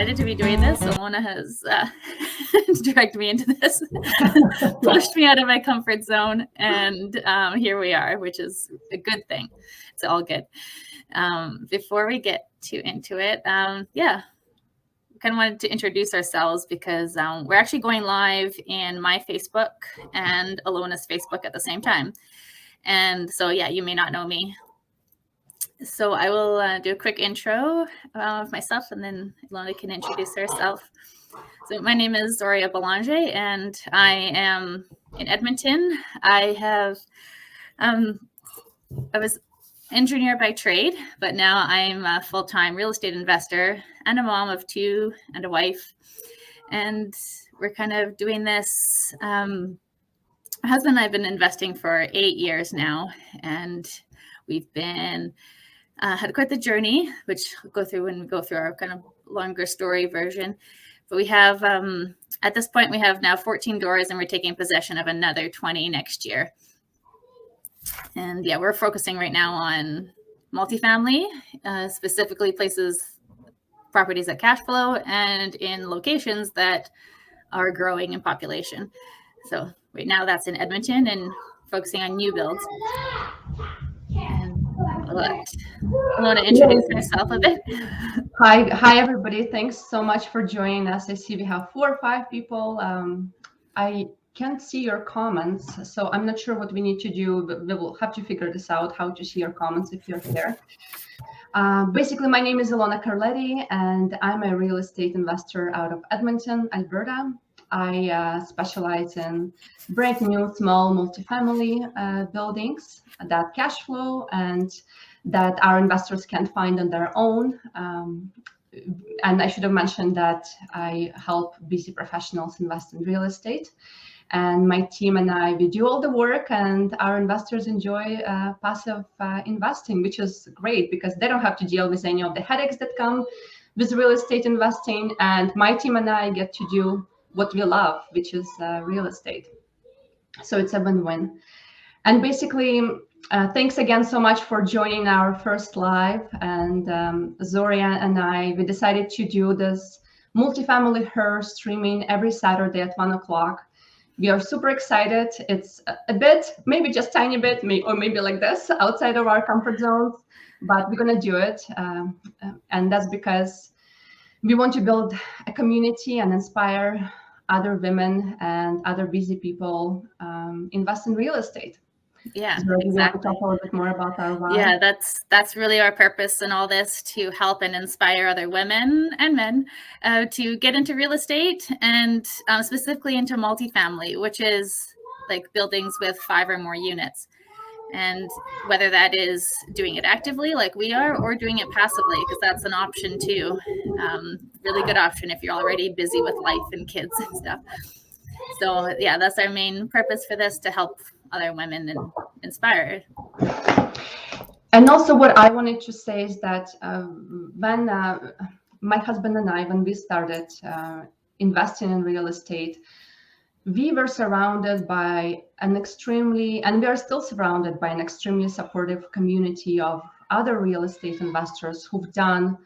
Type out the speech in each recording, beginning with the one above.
excited to be doing this. Ilona has dragged me into this, pushed me out of my comfort zone, and here we are, which is a good thing. It's all good. Before we get into it, kind of wanted to introduce ourselves because we're actually going live in my Facebook and Ilona's Facebook at the same time. And so, you may not know me. So I will do a quick intro of myself, and then Ilona can introduce herself. So my name is Zorya Belanger, and I am in Edmonton. I was engineer by trade, but now I'm a full-time real estate investor and a mom of two and a wife. And we're kind of doing this. My husband and I have been investing for 8 years now, and we've been had quite the journey, which we'll go through when we go through our kind of longer story version. But we have, at this point, we have now 14 doors, and we're taking possession of another 20 next year. And we're focusing right now on multifamily, specifically properties that cash flow, and in locations that are growing in population. So right now that's in Edmonton and focusing on new builds. And I want to introduce myself a bit. Hi everybody. Thanks so much for joining us. I see we have 4 or 5 people. I can't see your comments, so I'm not sure what we need to do, but we will have to figure this out, how to see your comments if you're here. Basically, my name is Ilona Carletti, and I'm a real estate investor out of Edmonton, Alberta. I specialize in brand new small multifamily buildings that cash flow and that our investors can't find on their own. And I should have mentioned that I help busy professionals invest in real estate. And my team and I, we do all the work, and our investors enjoy passive investing, which is great because they don't have to deal with any of the headaches that come with real estate investing. And my team and I get to do what we love, which is real estate. So it's a win-win. And basically, thanks again so much for joining our first live. And Zorya and I, we decided to do this multifamily her streaming every Saturday at 1 o'clock. We are super excited. It's a bit, maybe just tiny bit, or maybe like this, outside of our comfort zones, but we're gonna do it. And that's because we want to build a community and inspire other women and other busy people invest in real estate. Yeah, so exactly. You want to talk a little bit more about our why? Yeah, that's really our purpose in all this, to help and inspire other women and men to get into real estate, and specifically into multifamily, which is like buildings with 5 or more units. And whether that is doing it actively like we are, or doing it passively, because that's an option too. Really good option if you're already busy with life and kids and stuff. So that's our main purpose for this, to help other women and inspire. And also what I wanted to say is that when my husband and I, when we started investing in real estate, we were surrounded by and we are still surrounded by an extremely supportive community of other real estate investors who've done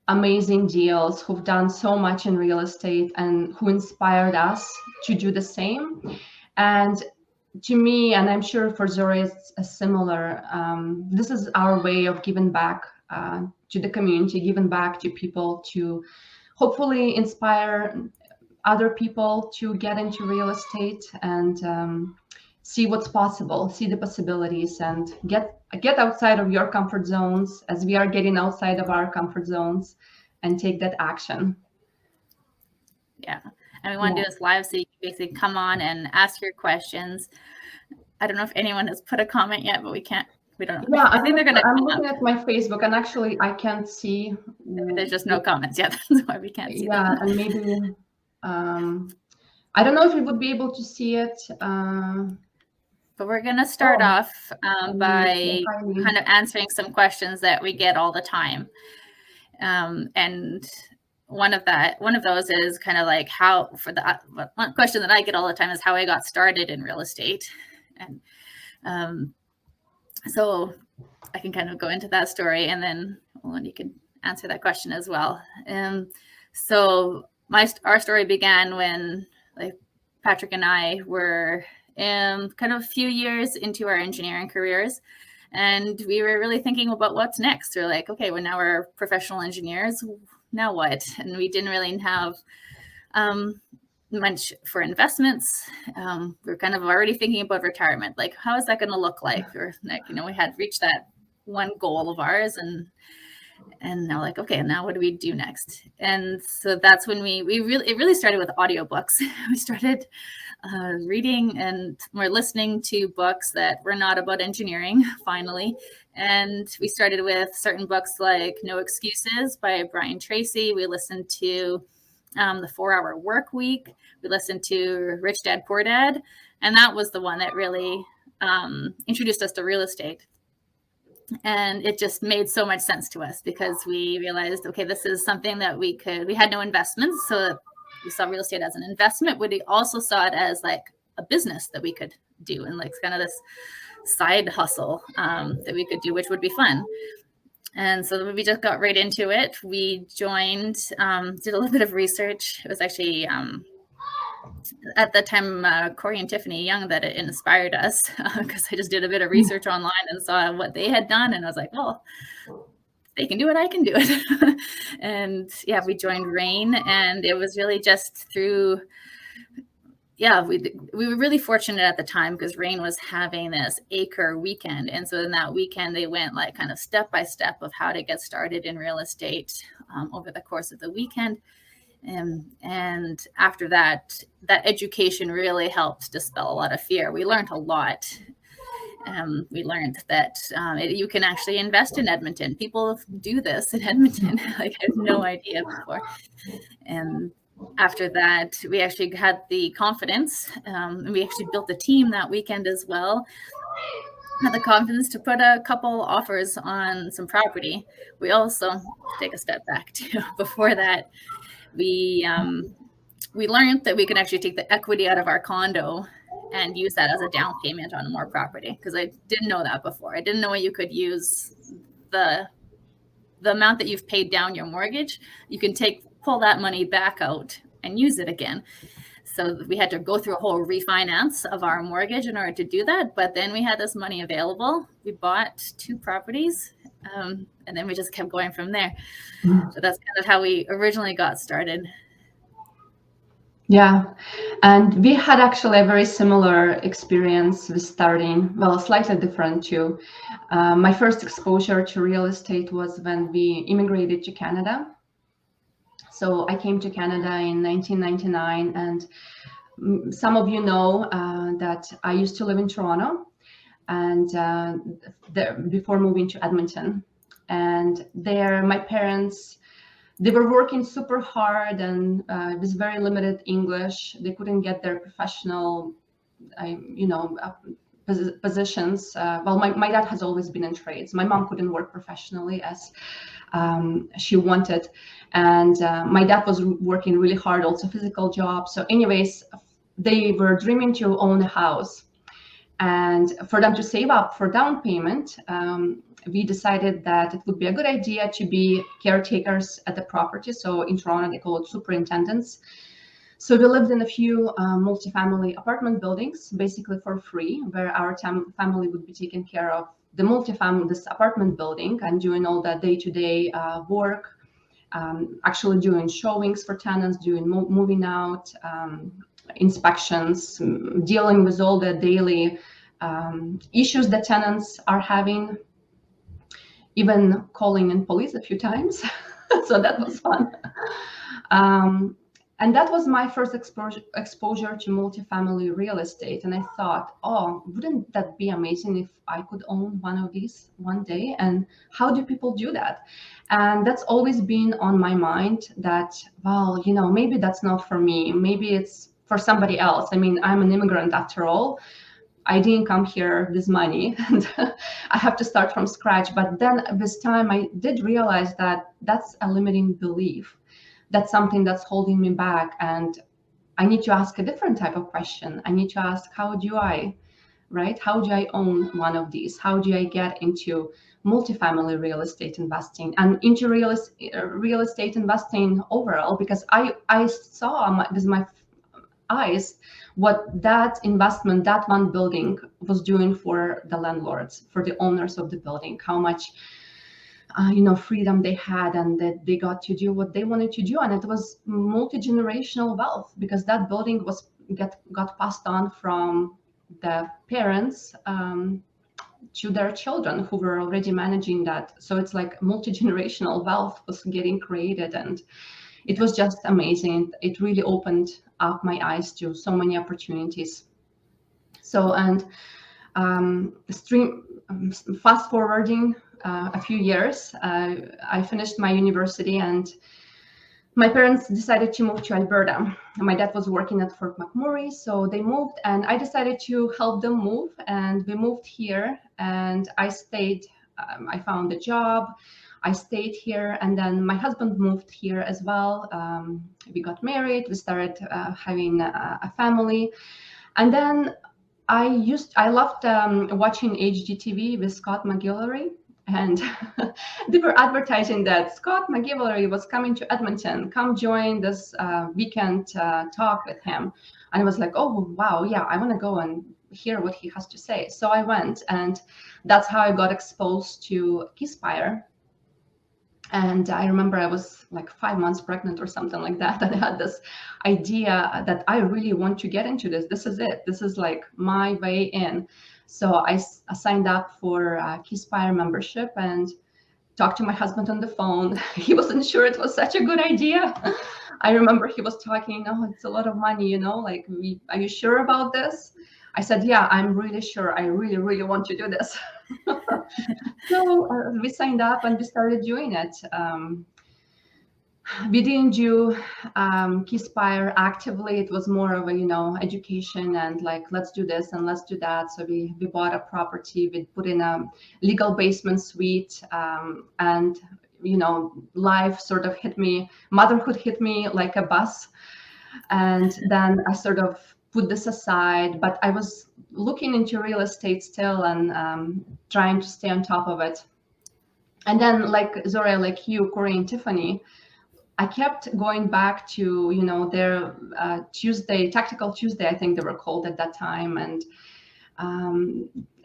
amazing deals, who've done so much in real estate, and who inspired us to do the same. And to me, and I'm sure for Zorya it's similar, this is our way of giving back to the community, giving back to people, to hopefully inspire other people to get into real estate and see what's possible, see the possibilities, and get outside of your comfort zones, as we are getting outside of our comfort zones, and take that action. Yeah, and we want to do this live, so you can basically come on and ask your questions. I don't know if anyone has put a comment yet, but we don't know. Yeah, I think they're gonna. I'm looking at my Facebook, and actually I can't see. There's just no comments yet. That's why we can't see them. Yeah, and maybe I don't know if we would be able to see it. But we're going to start off by kind of answering some questions that we get all the time. And one of those is kind of like one question that I get all the time is how I got started in real estate. And so I can kind of go into that story, and then you can answer that question as well. So our story began when like Patrick and I were kind of a few years into our engineering careers, and we were really thinking about what's next. We're like, okay, well, now we're professional engineers. Now what? And we didn't really have much for investments. We're kind of already thinking about retirement. Like, how is that going to look like? Or like, we had reached that one goal of ours, and now like, okay, now what do we do next? And so that's when it really started with audiobooks. We started reading and we're listening to books that were not about engineering finally. And we started with certain books like No Excuses by Brian Tracy. We listened to The 4-Hour Work Week. We listened to Rich Dad, Poor Dad. And that was the one that really introduced us to real estate. And it just made so much sense to us because we realized, okay, this is something that we had no investments. So we saw real estate as an investment, but we also saw it as like a business that we could do and like kind of this side hustle that we could do, which would be fun. And so we just got right into it. We joined, did a little bit of research. It was actually at the time, Corey and Tiffany Young that it inspired us because I just did a bit of research online and saw what they had done. And I was like, well, they can do it, I can do it. And yeah, we joined RAIN, and it was really just through, we were really fortunate at the time because RAIN was having this acre weekend. And so in that weekend, they went like kind of step by step of how to get started in real estate over the course of the weekend. And after that education really helped dispel a lot of fear. We learned a lot. We learned that you can actually invest in Edmonton. People do this in Edmonton. Like, I had no idea before. And after that, we actually had the confidence, and we actually built a team that weekend as well. Had the confidence to put a couple offers on some property. We also take a step back too. Before that, we learned that we could actually take the equity out of our condo and use that as a down payment on more property, because I didn't know that before. I didn't know you could use the amount that you've paid down your mortgage. You can pull that money back out and use it again. So we had to go through a whole refinance of our mortgage in order to do that. But then we had this money available. We bought 2 properties, and then we just kept going from there. So that's kind of how we originally got started. Yeah, and we had actually a very similar experience with starting, well, slightly different too. My first exposure to real estate was when we immigrated to Canada. So I came to Canada in 1999, and some of you know that I used to live in Toronto, and before moving to Edmonton. And there, my parents, they were working super hard, and with very limited English. They couldn't get their professional, positions. Well, my dad has always been in trades. My mom couldn't work professionally as she wanted. And my dad was working really hard, also physical jobs. So anyways, they were dreaming to own a house. And for them to save up for down payment, we decided that it would be a good idea to be caretakers at the property. So in Toronto, they call it superintendents. So we lived in a few multifamily apartment buildings, basically for free, where our family would be taking care of this apartment building and doing all the day-to-day work, actually doing showings for tenants, doing moving out, inspections, dealing with all the daily issues that tenants are having, even calling in police a few times. So that was fun. And that was my first exposure to multifamily real estate. And I thought, oh, wouldn't that be amazing if I could own one of these one day? And how do people do that? And that's always been on my mind that, well, maybe that's not for me. Maybe it's for somebody else. I mean, I'm an immigrant after all. I didn't come here with money, and I have to start from scratch. But then with time, I did realize that that's a limiting belief. That's something that's holding me back. And I need to ask a different type of question. I need to ask, how do I own one of these? How do I get into multifamily real estate investing and into real estate investing overall, because I saw with my eyes what that investment, that one building was doing for the landlords, for the owners of the building, how much freedom they had, and that they got to do what they wanted to do. And it was multi-generational wealth, because that building got passed on from the parents to their children who were already managing that. So it's like multi-generational wealth was getting created, and it was just amazing. It really opened up my eyes to so many opportunities. So, and fast forwarding a few years, I finished my university, and my parents decided to move to Alberta. My dad was working at Fort McMurray, so they moved, and I decided to help them move, and we moved here, and I stayed. I found a job. I stayed here, and then my husband moved here as well. We got married. We started having a family, and then I loved watching HGTV with Scott McGillivray, and they were advertising that Scott McGillivray was coming to Edmonton. Come join this weekend talk with him. And I was like, oh wow, yeah, I want to go and hear what he has to say. So I went, and that's how I got exposed to Keyspire. And I remember I was like 5 months pregnant or something like that. And I had this idea that I really want to get into this. This is it. This is like my way in. So I signed up for Keyspire membership and talked to my husband on the phone. He wasn't sure it was such a good idea. I remember he was talking, oh, it's a lot of money, like, are you sure about this? I said, yeah, I'm really sure. I really, really want to do this. So we signed up and we started doing it. We didn't do Keyspire actively. It was more of a, education and like, let's do this and let's do that. So we bought a property, we put in a legal basement suite, and life sort of hit me, motherhood hit me like a bus. And then I sort of put this aside, but I was looking into real estate still and trying to stay on top of it. And then like Zorya, like you, Corey and Tiffany, I kept going back to, their Tactical Tuesday, I think they were called at that time. And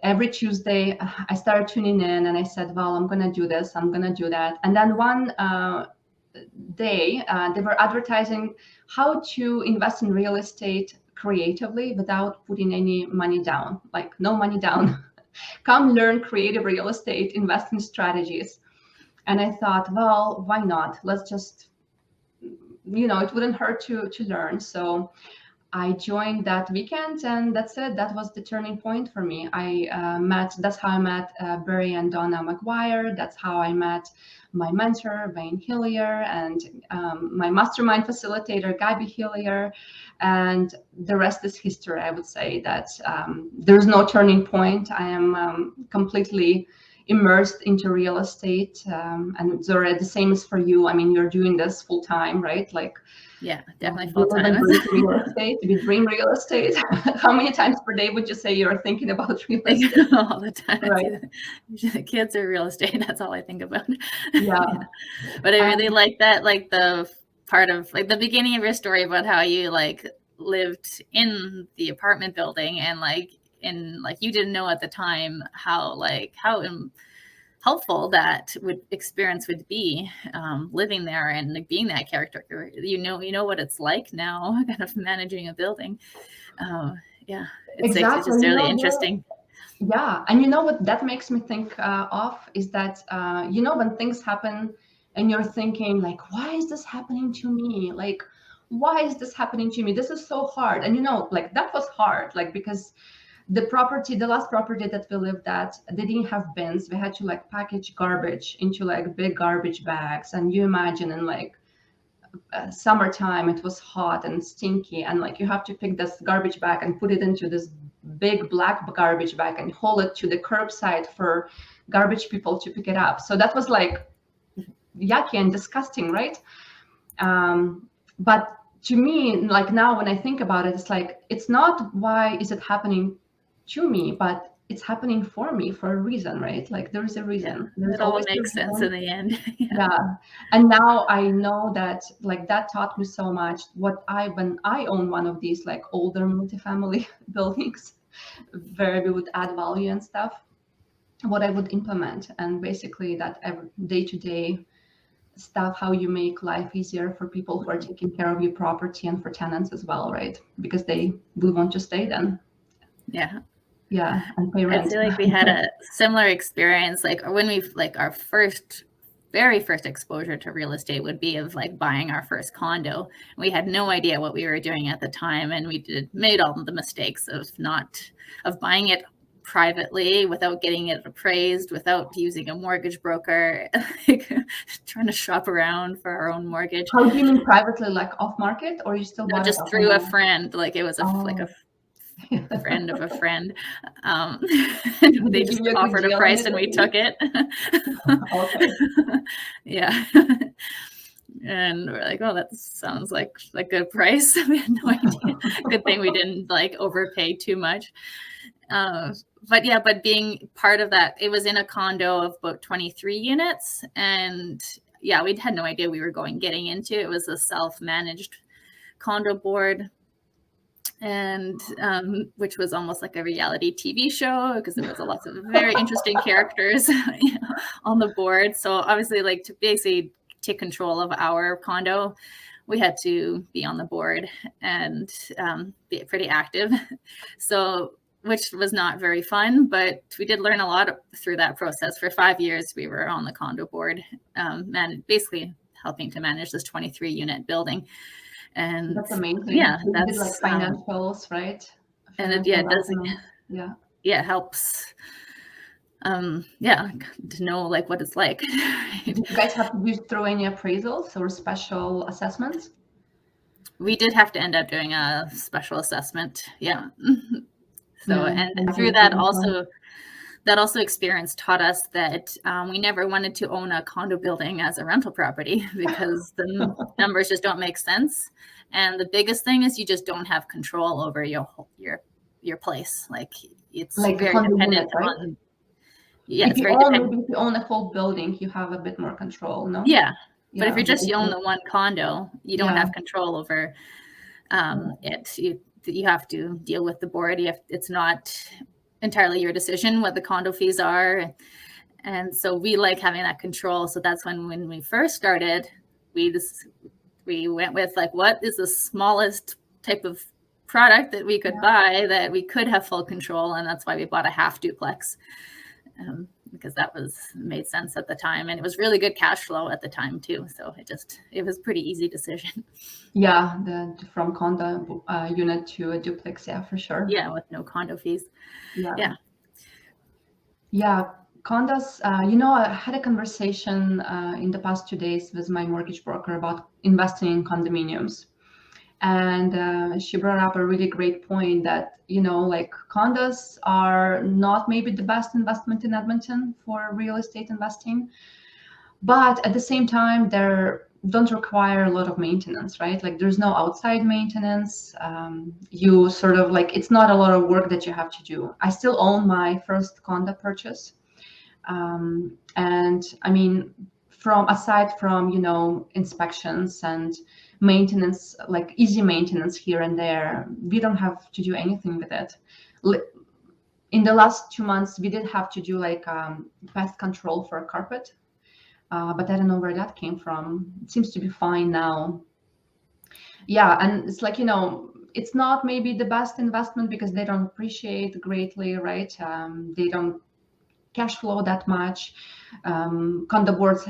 every Tuesday I started tuning in and I said, well, I'm going to do this, I'm going to do that. And then one day they were advertising how to invest in real estate creatively without putting any money down, like no money down. Come learn creative real estate investing strategies. And I thought, well, why not? Let's just, it wouldn't hurt to learn. So I joined that weekend, and that's it. That was the turning point for me. That's how I met Barry and Donna McGuire. That's how I met my mentor, Wayne Hillier, and my mastermind facilitator, Gabby Hillier. And the rest is history. I would say that there's no turning point. I am completely immersed into real estate. And Zorya, the same is for you. I mean, you're doing this full time, right? Like, yeah, definitely full time. Real estate. We dream real estate. How many times per day would you say you're thinking about real estate? All the time. Right. Kids or real estate. That's all I think about. Yeah. But I really like that, like the part of like the beginning of your story about how you like lived in the apartment building and like you didn't know at the time how helpful that experience would be, living there and like being that character. You know what it's like now, kind of managing a building. Yeah, it's exactly. It's just really interesting. Yeah, and what that makes me think of is that when things happen and you're thinking like, why is this happening to me? Like, why is this happening to me? This is so hard. And like that was hard, like because the last property that we lived at, they didn't have bins. We had to like package garbage into like big garbage bags. And you imagine in like summertime, it was hot and stinky. And like you have to pick this garbage bag and put it into this big black garbage bag and haul it to the curbside for garbage people to pick it up. So that was like yucky and disgusting, right? But to me, like now when I think about it, it's like, it's not why is it happening to me, but it's happening for me for a reason, right? Like there is a reason. There's It all always a makes sense reason. in the end. Yeah. And now I know that like that taught me so much. When I own one of these like older multifamily buildings where we would add value and stuff, what I would implement, and basically that every day-to-day stuff, how you make life easier for people who are taking care of your property and for tenants as well, right? Because they will want to stay then. Yeah. Yeah, and pay I rent. feel like we had a similar experience, like when we like our very first exposure to real estate would be of like buying our first condo. We had no idea what we were doing at the time, and we made all the mistakes of buying it privately without getting it appraised, without using a mortgage broker, like trying to shop around for our own mortgage. How do you mean privately, like off market, or you still No, bought it just off through a online? friend, like it was like a Oh. friend of a friend. Did They they just give you a good offered a deal on price it and at we took least? it. Okay. Yeah. And we're like, oh, that sounds like a good price. We had no idea. Good thing we didn't like overpay too much. But being part of that, it was in a condo of about 23 units. And yeah, we had no idea we were getting into. It was a self-managed condo board, and which was almost like a reality TV show because there was lots of very interesting characters on the board. So obviously, like to basically take control of our condo, we had to be on the board and be pretty active. So which was not very fun, but we did learn a lot through that process. For 5 years, we were on the condo board, basically helping to manage this 23 unit building. And that's amazing. yeah, You did like that's financials, right? and it does Yeah. helps to know like what it's like. Did you guys have to do through any appraisals or special assessments? We did have to end up doing a special assessment. Yeah. So and through that also experience taught us that we never wanted to own a condo building as a rental property because the numbers just don't make sense. And the biggest thing is you just don't have control over your place. Like it's like very dependent on. Yeah, it's very dependent. Maybe if you own a full building, you have a bit more control, no? Yeah. Yeah. But if you own the one condo, you don't have control over it. You have to deal with the board. It's not entirely your decision what the condo fees are. And so we like having that control. So that's when we first started, we went with like, what is the smallest type of product that we could buy that we could have full control? And that's why we bought a half duplex. Because that made sense at the time, and it was really good cash flow at the time too. So it was a pretty easy decision. Yeah, from condo unit to a duplex, yeah, for sure. Yeah, with no condo fees. Yeah, condos. I had a conversation in the past 2 days with my mortgage broker about investing in condominiums. And she brought up a really great point that, like condos are not maybe the best investment in Edmonton for real estate investing, but at the same time, they don't require a lot of maintenance, right? Like there's no outside maintenance. You sort of like, it's not a lot of work that you have to do. I still own my first condo purchase. And I mean, aside from, inspections and maintenance, like easy maintenance here and there, we don't have to do anything with it. In the last 2 months, we did have to do like pest control for a carpet, but I don't know where that came from. It seems to be fine now. Yeah, and it's like, it's not maybe the best investment because they don't appreciate greatly, right? They don't cash flow that much. Condo boards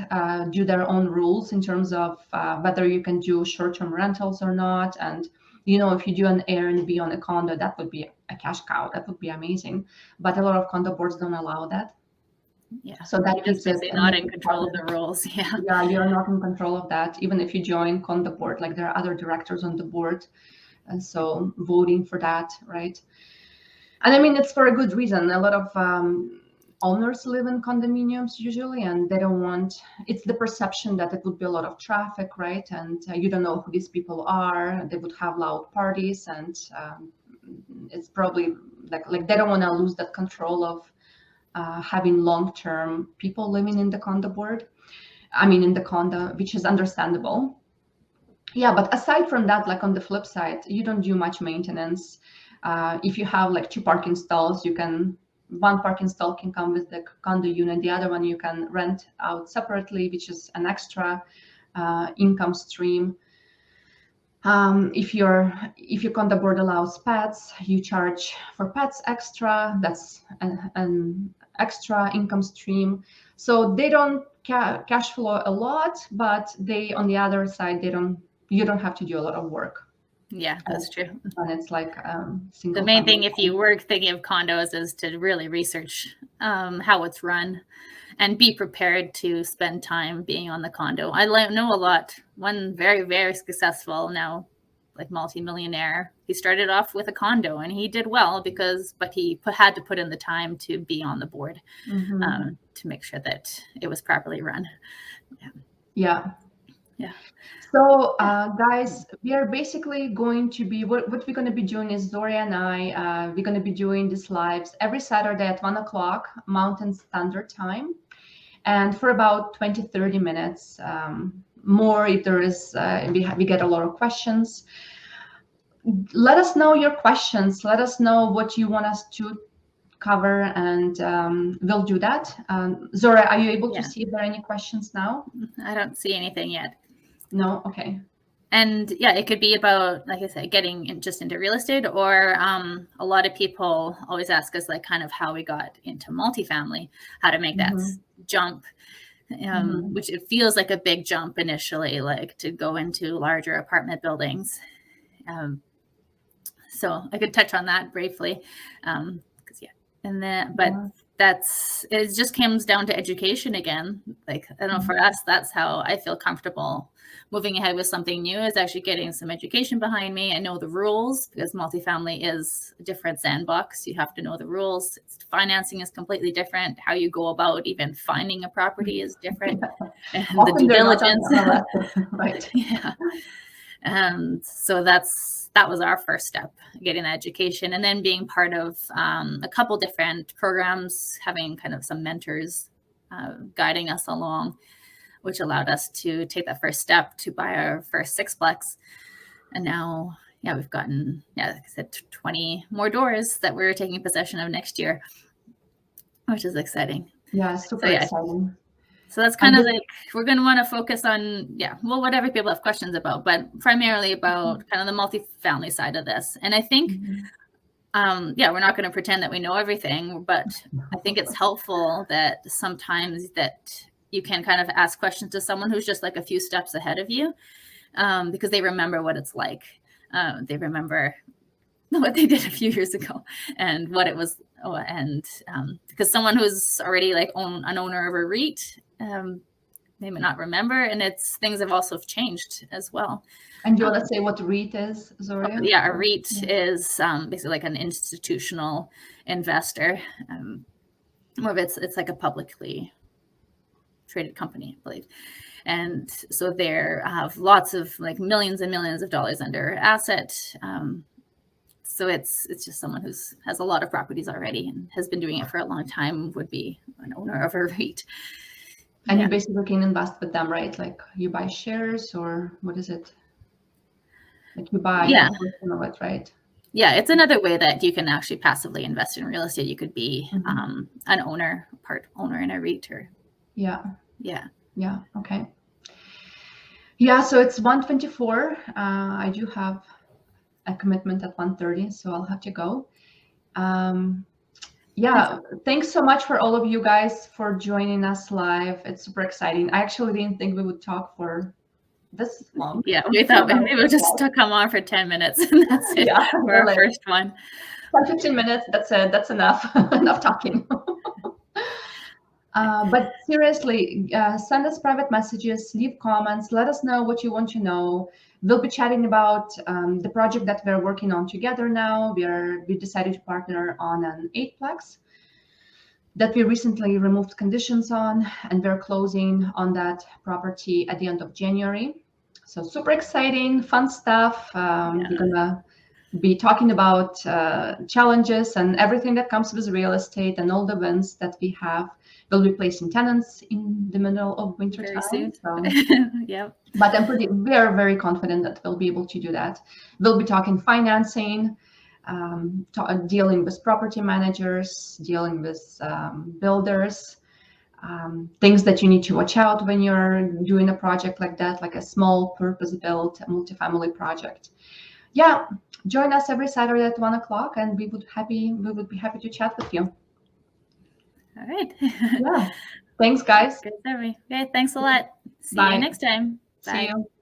do their own rules in terms of whether you can do short-term rentals or not. And if you do an Airbnb on a condo, that would be a cash cow. That would be amazing. But a lot of condo boards don't allow that. Yeah. So that keeps it not in control of the rules. Yeah. Yeah, you're not in control of that. Even if you join condo board, like there are other directors on the board, and so voting for that, right? And I mean, it's for a good reason. A lot of owners live in condominiums usually, and they don't want, it's the perception that it would be a lot of traffic, right? And you don't know who these people are. They would have loud parties, and it's probably like they don't want to lose that control of having long-term people living in the condo in the condo, which is understandable. Yeah, but aside from that, like on the flip side, you don't do much maintenance. If you have like 2 parking stalls, one parking stall can come with the condo unit, the other one you can rent out separately, which is an extra income stream. If your condo board allows pets, you charge for pets extra. That's an extra income stream. So they don't cash flow a lot, but they, on the other side, you don't have to do a lot of work. Yeah, that's true. And it's like the main thing if you were thinking of condos is to really research how it's run and be prepared to spend time being on the condo. I know a lot. One very, very successful now, like multi-millionaire. He started off with a condo and he did well but he had to put in the time to be on the board to make sure that it was properly run. Yeah. So guys, we are basically going to be, what we're going to be doing is Zorya and I, we're going to be doing these lives every Saturday at 1 o'clock Mountain Standard Time. And for about 20-30 minutes, more if there is, we get a lot of questions. Let us know your questions. Let us know what you want us to cover, and we'll do that. Zorya, are you able to see if there are any questions now? I don't see anything yet. No? Okay. And yeah, it could be about, like I said, getting just into real estate, or a lot of people always ask us like kind of how we got into multifamily, how to make that jump, which it feels like a big jump initially, like to go into larger apartment buildings. So I could touch on that briefly, and then, but it just comes down to education again. Like, I don't know, for us, that's how I feel comfortable moving ahead with something new, is actually getting some education behind me. I know the rules, because multifamily is a different sandbox. You have to know the rules. Financing is completely different. How you go about even finding a property is different. And the due diligence. Right. Yeah. And so that was our first step, getting that education, and then being part of a couple different programs, having kind of some mentors guiding us along, which allowed us to take that first step to buy our first sixplex. And now, we've gotten, like I said, 20 more doors that we're taking possession of next year, which is exciting. Yeah, super exciting. So that's kind of like, we're going to want to focus on, whatever people have questions about, but primarily about kind of the multifamily side of this. And I think, we're not going to pretend that we know everything, but I think it's helpful that sometimes that you can kind of ask questions to someone who's just like a few steps ahead of you, because they remember what it's like. They remember what they did a few years ago and what it was. Because someone who's already like an owner of a REIT, they may not remember, and things have also changed as well. And do you want to say what REIT is, Zorya? Yeah, a REIT is basically like an institutional investor. More of it's like a publicly traded company, I believe. And so they have lots of like millions and millions of dollars under asset. So it's just someone has a lot of properties already and has been doing it for a long time, would be an owner of a REIT. And you basically can invest with them, right? Like you buy shares, or what is it? Like you buy a portion of it, right? Yeah, it's another way that you can actually passively invest in real estate. You could be an owner, part owner in a REIT, or okay. Yeah, so it's 1:24. I do have a commitment at 1:30, so I'll have to go. Thanks so much for all of you guys for joining us live. It's super exciting. I actually didn't think we would talk for this long. Yeah, we thought maybe we'll just come on for 10 minutes and that's it for our first one. 15 minutes, that's it. That's enough. Enough talking. But seriously, send us private messages, leave comments, let us know what you want to know. We'll be chatting about the project that we're working on together now. We decided to partner on an 8-plex that we recently removed conditions on, and we're closing on that property at the end of January. So super exciting, fun stuff. We're gonna be talking about challenges and everything that comes with real estate and all the wins that we have. We'll be placing tenants in the middle of winter Very time. soon. So. Yep. But we're very confident that we'll be able to do that. We'll be talking financing, dealing with property managers, dealing with builders, things that you need to watch out when you're doing a project like that, like a small purpose-built multifamily project. Yeah, join us every Saturday at 1:00, and we would be happy to chat with you. All right. Yeah. Thanks, guys. Good summary. Okay, thanks a lot. See Bye. you next time. See Bye. you.